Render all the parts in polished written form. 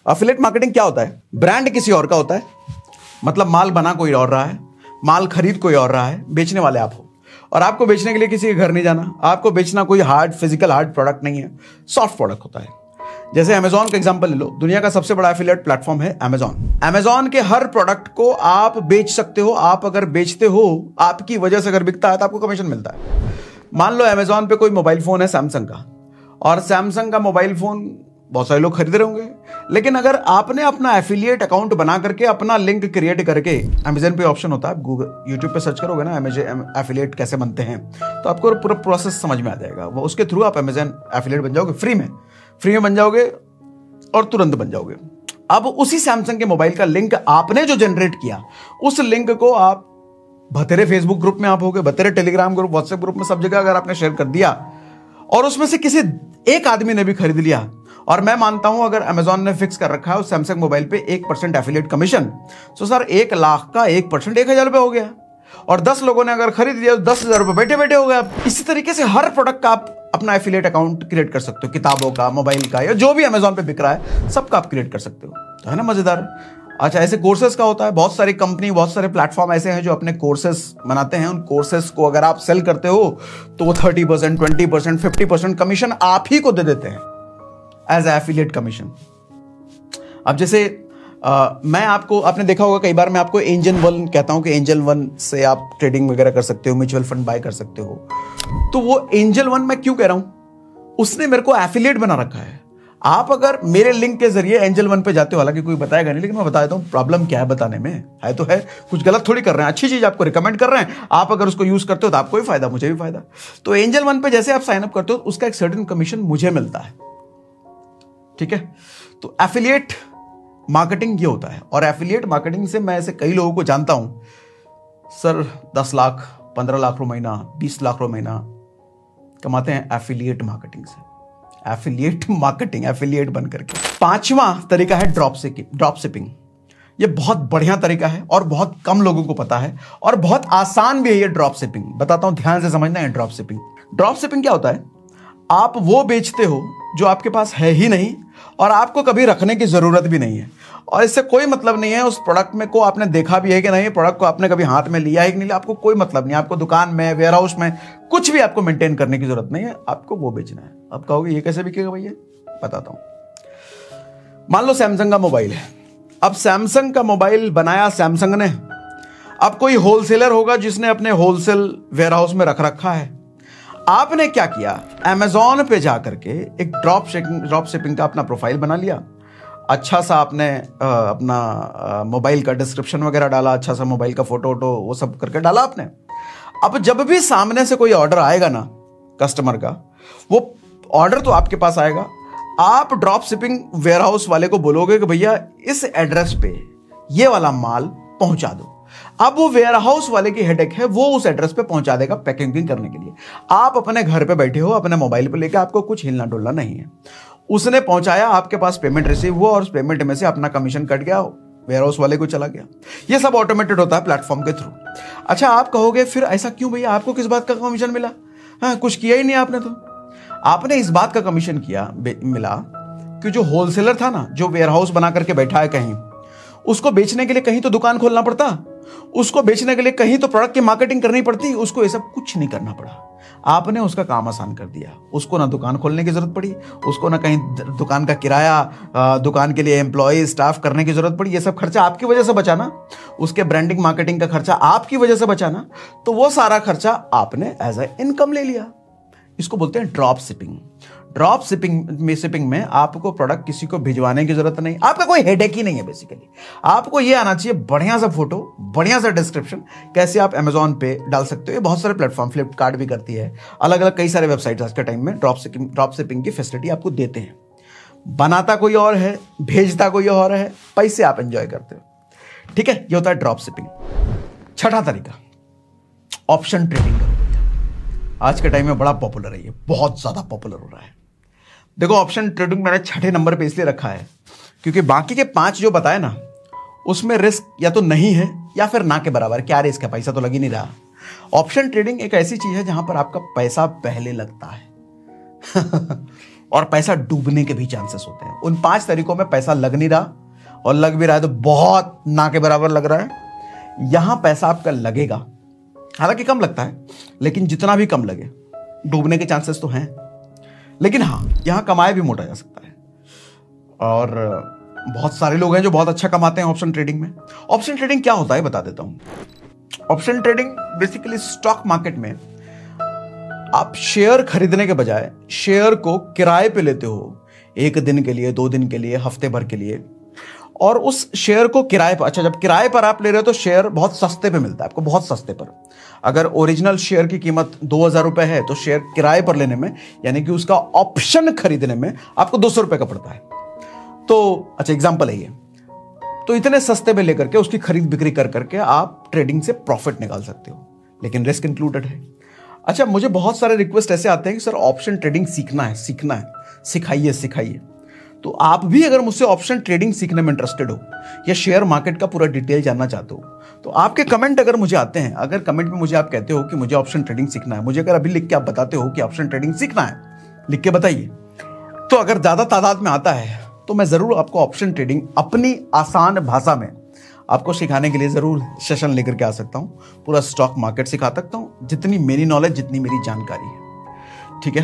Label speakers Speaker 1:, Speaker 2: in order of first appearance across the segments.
Speaker 1: Affiliate marketing क्या होता है? ब्रांड किसी और का होता है, मतलब माल बना कोई और रहा है, माल खरीद कोई और रहा है, बेचने वाले आप हो, और आपको बेचने के लिए किसी के घर नहीं जाना। आपको बेचना कोई फिजिकल हार्ड प्रोडक्ट नहीं है, सॉफ्ट प्रोडक्ट होता है। जैसे अमेजॉन का एग्जांपल ले लो, दुनिया का सबसे बड़ा एफिलिएट प्लेटफॉर्म है अमेजॉन। अमेजॉन के हर प्रोडक्ट को आप बेच सकते हो। आप अगर बेचते हो, आपकी वजह से अगर बिकता है तो आपको कमीशन मिलता है। मान लो अमेजॉन पे कोई मोबाइल फोन है सैमसंग का, और सैमसंग का मोबाइल फोन बहुत सारे लोग खरीद रहे होंगे, लेकिन अगर आपने अपना एफिलिएट अकाउंट बना करके अपना लिंक क्रिएट करके, अमेजन पे ऑप्शन होता है, आप गूगल यूट्यूब पे सर्च करोगे ना एफिलिएट कैसे बनते हैं, तो आपको पूरा प्रोसेस समझ में आ जाएगा। वो उसके थ्रू आप अमेजन एफिलिएट बन जाओगे, फ्री में बन जाओगे और तुरंत बन जाओगे। अब उसी सैमसंग के मोबाइल का लिंक आपने जो जनरेट किया, उस लिंक को आप बतेरे फेसबुक ग्रुप में आप होगे, बतेरे टेलीग्राम ग्रुप, व्हाट्सएप ग्रुप में, सब जगह अगर आपने शेयर कर दिया और उसमें से किसी एक आदमी ने भी खरीद लिया, और मैं मानता हूं अगर अमेजॉन ने फिक्स कर रखा है उस सैमसंग मोबाइल पे 1% एफिलिएट कमीशन, तो सर 1 लाख का 1% 1,000 रुपए हो गया, और 10 लोगों ने अगर खरीद लिया तो 10,000 रुपए बैठे बैठे हो गया। इसी तरीके से हर प्रोडक्ट का आप अपना एफिलिएट अकाउंट क्रिएट कर सकते हो, किताबों का, मोबाइल का, या जो भी अमेजॉन पे बिक रहा है सबका आप क्रिएट कर सकते हो। तो है ना मजेदार। अच्छा, ऐसे कोर्सेज का होता है, बहुत सारी कंपनी, बहुत सारे प्लेटफॉर्म ऐसे हैं जो अपने कोर्सेज बनाते हैं। उन कोर्सेज को अगर आप सेल करते हो तो वो 30%, 20%, 50% कमीशन आप ही को दे देते हैं एज एफिलिएट कमीशन। अब जैसे मैं आपने देखा होगा कई बार मैं आपको एंजल वन कहता हूं कि एंजल वन से आप ट्रेडिंग वगैरह कर सकते हो, म्यूचुअल फंड बाय कर सकते हो। तो वो एंजल वन मैं क्यों कह रहा हूं, उसने मेरे को एफिलिएट बना रखा है। आप अगर मेरे लिंक के जरिए एंजल वन पे जाते हो, हालांकि कोई बताएगा नहीं, लेकिन मैं बता देता हूं प्रॉब्लम क्या है बताने में, है तो है, कुछ गलत थोड़ी कर रहे हैं, अच्छी चीज आपको रिकमेंड कर रहे हैं। आप अगर उसको यूज करते हो तो आपको भी फायदा, मुझे भी फायदा। तो एंजल वन पे जैसे आप साइन अप करते हो उसका एक सर्टेन कमीशन मुझे मिलता है, ठीक है। तो एफिलिएट मार्केटिंग ये होता है, और एफिलिएट मार्केटिंग से मैं ऐसे कई लोगों को जानता हूं, सर 10 लाख, 15 लाख रुपए महीना, 20 लाख रुपए महीना कमाते हैं एफिलिएट मार्केटिंग से। एफिलिएट मार्केटिंग, एफिलिएट बन करके। 5वां तरीका है ड्रॉप शिपिंग। ये बहुत बढ़िया तरीका है और बहुत कम लोगों को पता है, और बहुत आसान भी है ये ड्रॉप शिपिंग। बताता हूं, ध्यान से समझना है ड्रॉप शिपिंग। ड्रॉप शिपिंग क्या होता है? आप वो बेचते हो जो आपके पास है ही नहीं, और आपको कभी रखने की जरूरत भी नहीं है, और इससे कोई मतलब नहीं है उस प्रोडक्ट में को आपने देखा भी है कि नहीं, प्रोडक्ट को आपने कभी हाथ में लिया है कि नहीं लिया, आपको कोई मतलब नहीं। आपको दुकान में, वेयर हाउस में कुछ भी आपको मेंटेन करने की जरूरत नहीं है, आपको वो बेचना है। अब कहोगे ये कैसे बिकेगा भैया? बताता हूं। मान लो सैमसंग का मोबाइल है। अब सैमसंग का मोबाइल बनाया सैमसंग ने, अब कोई होलसेलर होगा जिसने अपने होलसेल वेयर हाउस में रख रखा है। आपने क्या किया, अमेजॉन पे जाकर के एक ड्रॉप शिपिंग का अपना प्रोफाइल बना लिया, अच्छा सा आपने अपना मोबाइल का डिस्क्रिप्शन वगैरह डाला, अच्छा सा मोबाइल का फोटो वोटो वो सब करके डाला आपने। अब जब भी सामने से कोई ऑर्डर आएगा ना कस्टमर का, वो ऑर्डर तो आपके पास आएगा, आप ड्रॉप शिपिंग वेयर हाउस वाले को बोलोगे कि भैया इस एड्रेस पे ये वाला माल पहुंचा दो। अब वो वेयर हाउस वाले की हेडेक है, वो उस एड्रेस पे पहुंचा देगा पैकिंग करने के लिए। आप अपने घर पे बैठे हो, अपने मोबाइल पे लेके, आपको कुछ हिलना डुलना नहीं है। उसने पहुंचाया, आपके पास पेमेंट रिसीव हुआ, और उस पेमेंट में से अपना कमीशन कट गया, वेयर हाउस वाले को चला गया। ये सब ऑटोमेटेड होता है प्लेटफॉर्म के थ्रू। अच्छा, आप कहोगे फिर ऐसा क्यों भैया, आपको किस बात का कमीशन मिला? हाँ, कुछ किया ही नहीं आपने। तो आपने इस बात का कमीशन मिला कि जो होलसेलर था ना, जो वेयर हाउस बना करके बैठा है कहीं, उसको बेचने के लिए कहीं तो दुकान खोलना पड़ता, उसको बेचने के लिए कहीं तो प्रोडक्ट की मार्केटिंग करनी पड़ती, उसको ये सब कुछ नहीं करना पड़ा। आपने उसका काम आसान कर दिया। उसको ना दुकान खोलने की जरूरत पड़ी, उसको ना कहीं दुकान का किराया, दुकान के लिए एम्प्लॉय स्टाफ करने की जरूरत पड़ी। ये सब खर्चा आपकी वजह से बचाना, उसके ब्रांडिंग मार्केटिंग का खर्चा आपकी वजह से बचाना, तो वो सारा खर्चा आपने एज ए इनकम ले लिया। इसको बोलते हैं ड्रॉप शिपिंग। ड्रॉप शिपिंग में आपको प्रोडक्ट किसी को भिजवाने की जरूरत नहीं, आपका कोई हेडेक ही नहीं है। बेसिकली आपको ये आना चाहिए बढ़िया सा फोटो, बढ़िया सा डिस्क्रिप्शन, कैसे आप अमेजॉन पे डाल सकते हो। ये बहुत सारे प्लेटफॉर्म, फ्लिपकार्ट भी करती है, अलग अलग कई सारे वेबसाइट आज के टाइम में ड्रॉप शिपिंग की फैसिलिटी आपको देते हैं। बनाता कोई और है, भेजता कोई और है, पैसे आप एंजॉय करते हो। ठीक है, ये होता है ड्रॉप शिपिंग। 6वां तरीका ऑप्शन ट्रेडिंग का। आज के टाइम में बड़ा पॉपुलर है, ये बहुत ज्यादा पॉपुलर हो रहा है। देखो, ऑप्शन ट्रेडिंग मैंने 6ठे नंबर पे इसलिए रखा है क्योंकि बाकी के 5 जो बताए ना, उसमें रिस्क या तो नहीं है या फिर ना के बराबर। क्या रिस्क है, पैसा तो लग ही नहीं रहा। ऑप्शन ट्रेडिंग एक ऐसी चीज है जहां पर आपका पैसा पहले लगता है और पैसा डूबने के भी चांसेस होते हैं। उन 5 तरीकों में पैसा लग नहीं रहा, और लग भी रहा है तो बहुत ना के बराबर लग रहा है। यहां पैसा आपका लगेगा, हालांकि कम लगता है, लेकिन जितना भी कम लगे डूबने के चांसेस तो हैं। लेकिन हाँ, यहां कमाया भी मोटा जा सकता है, और बहुत सारे लोग हैं जो बहुत अच्छा कमाते हैं ऑप्शन ट्रेडिंग में। ऑप्शन ट्रेडिंग क्या होता है बता देता हूं। Option trading basically stock market में आप शेयर खरीदने के बजाय शेयर को किराए पे लेते हो, 1 दिन के लिए, 2 दिन के लिए, हफ्ते भर के लिए, और उस शेयर को किराए पर, अच्छा जब किराए पर आप ले रहे हो तो शेयर बहुत सस्ते पे मिलता है आपको, बहुत सस्ते पर। अगर ओरिजिनल शेयर की कीमत 2000 रुपए है तो शेयर किराए पर लेने में, यानी कि उसका ऑप्शन खरीदने में आपको 200 रुपए का पड़ता है। तो अच्छा एग्जांपल है ये, तो इतने सस्ते में लेकर के उसकी खरीद बिक्री कर करके आप ट्रेडिंग से प्रॉफिट निकाल सकते हो, लेकिन रिस्क इंक्लूडेड है। अच्छा, मुझे बहुत सारे रिक्वेस्ट ऐसे आते हैं कि सर ऑप्शन ट्रेडिंग सीखना है, सिखाइए सिखाइए। तो आप भी अगर मुझसे ऑप्शन ट्रेडिंग सीखने में इंटरेस्टेड हो या शेयर मार्केट का पूरा डिटेल जानना चाहते हो, तो आपके कमेंट अगर मुझे आते हैं, अगर कमेंट में मुझे आप कहते हो कि मुझे ऑप्शन ट्रेडिंग सीखना है, मुझे अगर अभी लिख के आप बताते हो कि ऑप्शन ट्रेडिंग सीखना है, लिख के बताइए, तो अगर ज्यादा तादाद में आता है तो मैं जरूर आपको ऑप्शन ट्रेडिंग अपनी आसान भाषा में आपको सिखाने के लिए जरूर सेशन लेकर के आ सकता हूं। पूरा स्टॉक मार्केट सिखा सकता हूं, जितनी मेरी नॉलेज, जितनी मेरी जानकारी है। ठीक है,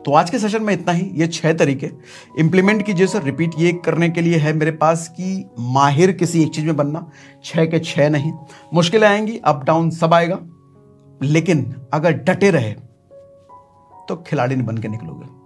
Speaker 1: तो आज के सेशन में इतना ही। ये 6 तरीके इंप्लीमेंट कीजिए सर। रिपीट ये करने के लिए है मेरे पास कि माहिर किसी एक चीज में बनना, 6 के 6 नहीं। मुश्किलें आएंगी, अप डाउन सब आएगा, लेकिन अगर डटे रहे तो खिलाड़ी बन के निकलोगे।